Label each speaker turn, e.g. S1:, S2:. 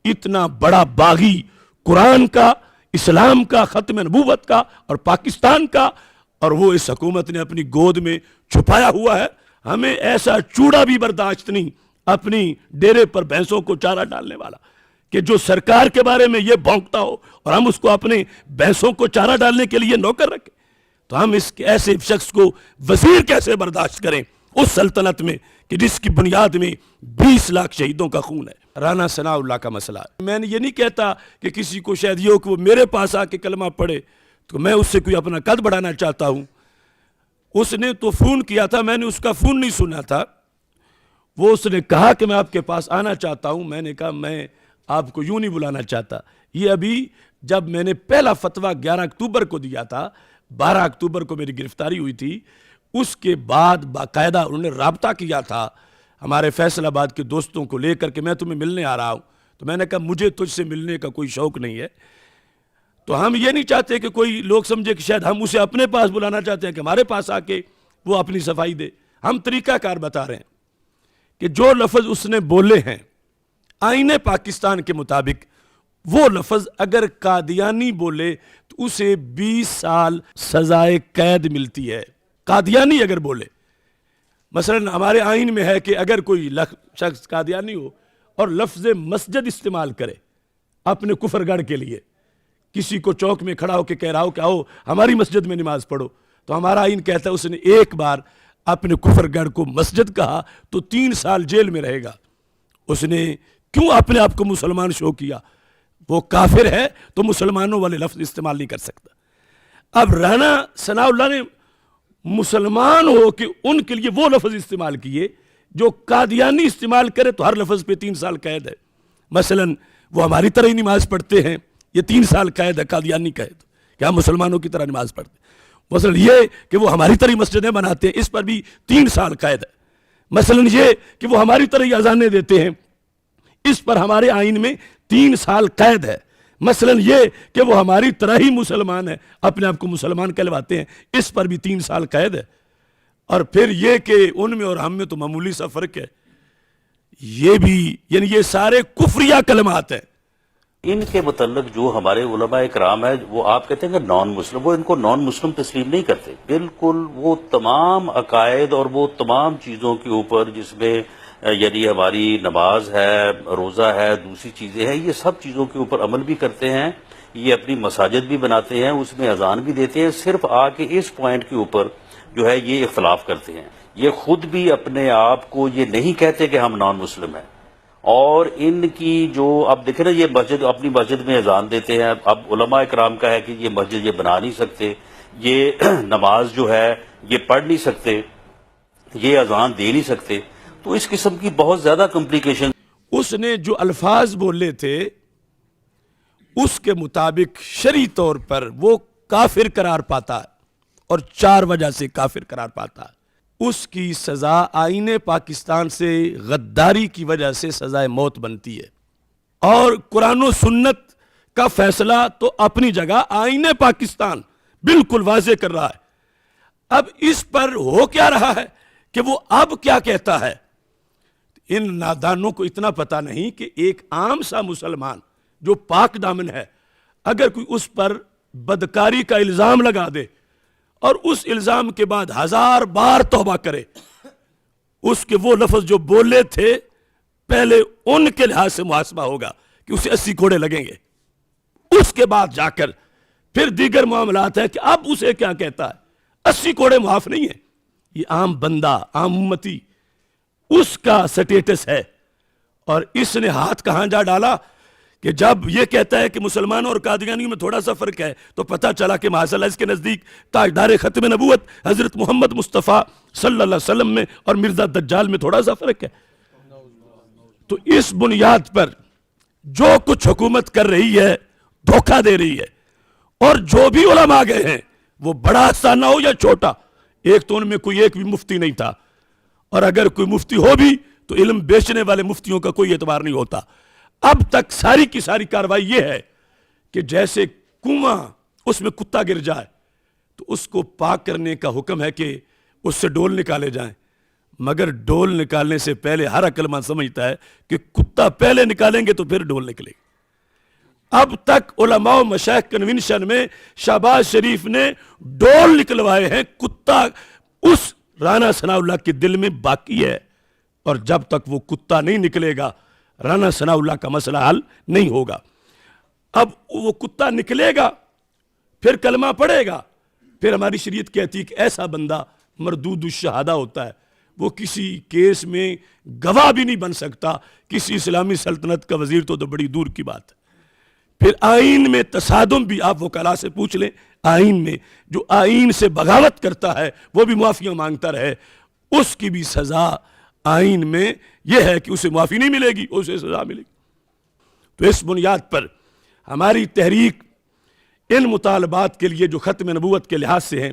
S1: اتنا بڑا باغی قرآن کا، اسلام کا، ختم نبوت کا اور پاکستان کا، اور وہ اس حکومت نے اپنی گود میں چھپایا ہوا ہے۔ ہمیں ایسا چوڑا بھی برداشت نہیں اپنی ڈیرے پر بھینسوں کو چارہ ڈالنے والا کہ جو سرکار کے بارے میں یہ بھونکتا ہو اور ہم اس کو اپنے بھینسوں کو چارہ ڈالنے کے لیے نوکر رکھیں، تو ہم اس ایسے شخص کو وزیر کیسے برداشت کریں اس سلطنت میں کہ جس کی بنیاد میں 20 لاکھ شہیدوں کا خون ہے۔ رانا ثناء اللہ کا مسئلہ ہے۔ میں نے یہ نہیں کہتا کہ کسی کو شاید یہ ہو کہ وہ میرے پاس آ کے کلمہ پڑھے تو میں اس سے کوئی اپنا قد بڑھانا چاہتا ہوں۔ اس نے تو فون کیا تھا، میں نے اس کا فون نہیں سنا تھا۔ وہ اس نے کہا کہ میں آپ کے پاس آنا چاہتا ہوں، میں نے کہا میں آپ کو یوں نہیں بلانا چاہتا۔ یہ ابھی جب میں نے پہلا فتویٰ 11 اکتوبر کو دیا تھا، 12 اکتوبر کو میری گرفتاری ہوئی تھی، اس کے بعد باقاعدہ انہوں نے رابطہ کیا تھا ہمارے فیصل آباد کے دوستوں کو لے کر کے میں تمہیں ملنے آ رہا ہوں۔ تو میں نے کہا مجھے تجھ سے ملنے کا کوئی شوق نہیں ہے۔ تو ہم یہ نہیں چاہتے کہ کوئی لوگ سمجھے کہ شاید ہم اسے اپنے پاس بلانا چاہتے ہیں کہ ہمارے پاس آ کے وہ اپنی صفائی دے۔ ہم طریقہ کار بتا رہے ہیں کہ جو لفظ اس نے بولے ہیں آئین پاکستان کے مطابق، وہ لفظ اگر قادیانی بولے تو اسے 20 سال سزائے قید ملتی ہے۔ قادیانی اگر بولے، مثلا ہمارے آئین میں ہے کہ اگر کوئی شخص قادیانی ہو اور لفظ مسجد استعمال کرے اپنے کفر گڑھ کے لیے، کسی کو چوک میں کھڑا ہو کے کہہ رہا ہو کہ آؤ ہماری مسجد میں نماز پڑھو، تو ہمارا آئین کہتا ہے اس نے ایک بار اپنے کفر گڑھ کو مسجد کہا تو 3 سال جیل میں رہے گا۔ اس نے کیوں اپنے آپ کو مسلمان شو کیا؟ وہ کافر ہے تو مسلمانوں والے لفظ استعمال نہیں کر سکتا۔ اب رانا ثناء اللہ نے مسلمان ہو کہ ان کے لیے وہ لفظ استعمال کیے جو قادیانی استعمال کرے تو ہر لفظ پہ 3 سال قید ہے۔ مثلا وہ ہماری طرح ہی نماز پڑھتے ہیں، یہ 3 سال قید ہے قادیانی قید کہ ہم مسلمانوں کی طرح نماز پڑھتے ہیں۔ مثلا یہ کہ وہ ہماری طرح مسجدیں بناتے ہیں، اس پر بھی 3 سال قید ہے۔ مثلا یہ کہ وہ ہماری طرح ہی اذانیں دیتے ہیں، اس پر ہمارے آئین میں 3 سال قید ہے۔ مثلا یہ کہ وہ ہماری طرح ہی مسلمان ہیں، اپنے آپ کو مسلمان کہلواتے ہیں، اس پر بھی 3 سال قید ہے۔ اور پھر یہ کہ ان میں اور ہم میں تو معمولی سا فرق ہے، یہ بھی یعنی یہ سارے کفریہ کلمات ہیں۔
S2: ان کے متعلق جو ہمارے علماء اکرام ہیں وہ آپ کہتے ہیں کہ نان مسلم، وہ ان کو نان مسلم تسلیم نہیں کرتے۔ بالکل وہ تمام عقائد اور وہ تمام چیزوں کے اوپر جس میں یعنی ہماری نماز ہے، روزہ ہے، دوسری چیزیں ہیں، یہ سب چیزوں کے اوپر عمل بھی کرتے ہیں۔ یہ اپنی مساجد بھی بناتے ہیں، اس میں اذان بھی دیتے ہیں، صرف آ کے اس پوائنٹ کے اوپر جو ہے یہ اختلاف کرتے ہیں۔ یہ خود بھی اپنے آپ کو یہ نہیں کہتے کہ ہم نان مسلم ہیں۔ اور ان کی جو اب دیکھیں نا، یہ مسجد اپنی مسجد میں اذان دیتے ہیں، اب علماء اکرام کا ہے کہ یہ مسجد یہ بنا نہیں سکتے، یہ نماز جو ہے یہ پڑھ نہیں سکتے، یہ اذان دے نہیں سکتے، تو اس قسم کی بہت زیادہ کمپلیکیشن۔
S1: اس نے جو الفاظ بولے تھے اس کے مطابق شرعی طور پر وہ کافر قرار پاتا ہے، اور 4 وجہ سے کافر قرار پاتا ہے۔ اس کی سزا آئین پاکستان سے غداری کی وجہ سے سزائے موت بنتی ہے، اور قرآن و سنت کا فیصلہ تو اپنی جگہ آئین پاکستان بالکل واضح کر رہا ہے۔ اب اس پر ہو کیا رہا ہے کہ وہ اب کیا کہتا ہے؟ ان نادانوں کو اتنا پتا نہیں کہ ایک عام سا مسلمان جو پاک دامن ہے، اگر کوئی اس پر بدکاری کا الزام لگا دے اور اس الزام کے بعد 1000 بار توبہ کرے، اس کے وہ لفظ جو بولے تھے پہلے ان کے لحاظ سے محاسبہ ہوگا کہ اسے 80 کوڑے لگیں گے، اس کے بعد جا کر پھر دیگر معاملات ہیں کہ اب اسے کیا کہتا ہے۔ 80 کوڑے معاف نہیں ہیں، یہ عام بندہ، عام امتی، اس کا سٹیٹس ہے۔ اور اس نے ہاتھ کہاں جا ڈالا کہ جب یہ کہتا ہے کہ مسلمانوں اور قادیانیوں میں تھوڑا سا فرق ہے، تو پتہ چلا کہ معاذ اس کے نزدیک تاجدار ختم نبوت حضرت محمد مصطفیٰ صلی اللہ علیہ وسلم میں اور مرزا دجال میں تھوڑا سا فرق ہے۔ تو اس بنیاد پر جو کچھ حکومت کر رہی ہے دھوکہ دے رہی ہے، اور جو بھی علماء گئے ہیں وہ بڑا آستانہ ہو یا چھوٹا، ایک تو ان میں کوئی ایک بھی مفتی نہیں تھا، اور اگر کوئی مفتی ہو بھی تو علم بیچنے والے مفتیوں کا کوئی اعتبار نہیں ہوتا۔ اب تک ساری کی ساری کاروائی یہ ہے کہ جیسے کنواں اس میں کتا گر جائے تو اس کو پاک کرنے کا حکم ہے کہ اس سے ڈول نکالے جائیں، مگر ڈول نکالنے سے پہلے ہر عقل مند سمجھتا ہے کہ کتا پہلے نکالیں گے تو پھر ڈول نکلے گی۔ اب تک علماء و مشائخ کنونشن میں شہباز شریف نے ڈول نکلوائے ہیں، کتا اس رانا ثناء اللہ کے دل میں باقی ہے، اور جب تک وہ کتا نہیں نکلے گا رانا ثناء اللہ کا مسئلہ حل نہیں ہوگا۔ اب وہ کتا نکلے گا، پھر کلمہ پڑھے گا، پھر ہماری شریعت کہتی ہے کہ ایسا بندہ مردود الشہادہ ہوتا ہے، وہ کسی کیس میں گواہ بھی نہیں بن سکتا، کسی اسلامی سلطنت کا وزیر تو بڑی دور کی بات ہے۔ پھر آئین میں تصادم بھی آپ وکلاء سے پوچھ لیں، آئین میں جو آئین سے بغاوت کرتا ہے وہ بھی معافیاں مانگتا رہے، اس کی بھی سزا آئین میں یہ ہے کہ اسے معافی نہیں ملے گی، اسے سزا ملے گی۔ تو اس بنیاد پر ہماری تحریک ان مطالبات کے لیے جو ختم نبوت کے لحاظ سے ہیں